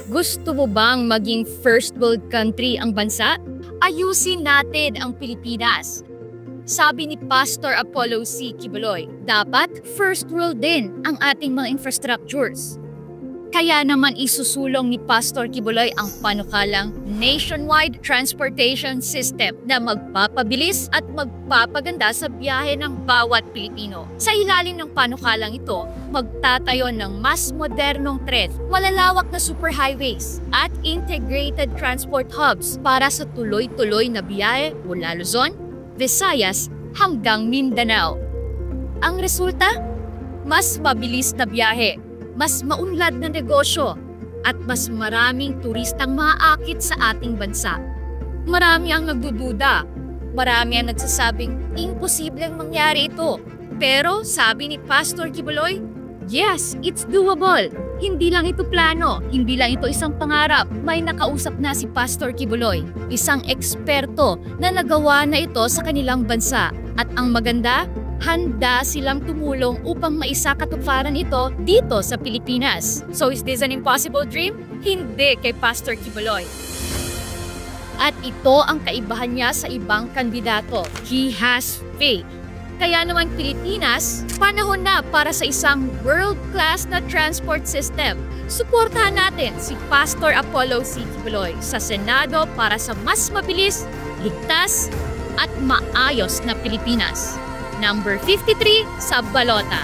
Gusto mo bang maging first world country ang bansa? Ayusin natin ang Pilipinas. Sabi ni Pastor Apollo C. Quiboloy, dapat first world din ang ating mga infrastructures. Kaya naman isusulong ni Pastor Quiboloy ang panukalang nationwide transportation system na magpapabilis at magpapaganda sa biyahe ng bawat Pilipino. Sa ilalim ng panukalang ito, magtatayo ng mas modernong tren, malalawak na superhighways at integrated transport hubs para sa tuloy-tuloy na biyahe mula Luzon, Visayas hanggang Mindanao. Ang resulta? Mas mabilis na biyahe, mas maunlad na negosyo, at mas maraming turistang maaakit sa ating bansa. Marami ang nagdududa, marami ang nagsasabing imposibleng mangyari ito. Pero sabi ni Pastor Quiboloy, yes, it's doable. Hindi lang ito plano, hindi lang ito isang pangarap. May nakausap na si Pastor Quiboloy, isang eksperto na nagawa na ito sa kanilang bansa. At ang maganda, handa silang tumulong upang maisakatuparan ito dito sa Pilipinas. So is this an impossible dream? Hindi kay Pastor Quiboloy. At ito ang kaibahan niya sa ibang kandidato. He has faith. Kaya naman Pilipinas, panahon na para sa isang world-class na transport system. Suportahan natin si Pastor Apollo C. Quiboloy sa Senado para sa mas mabilis, ligtas, at maayos na Pilipinas. Number 53 sa balota.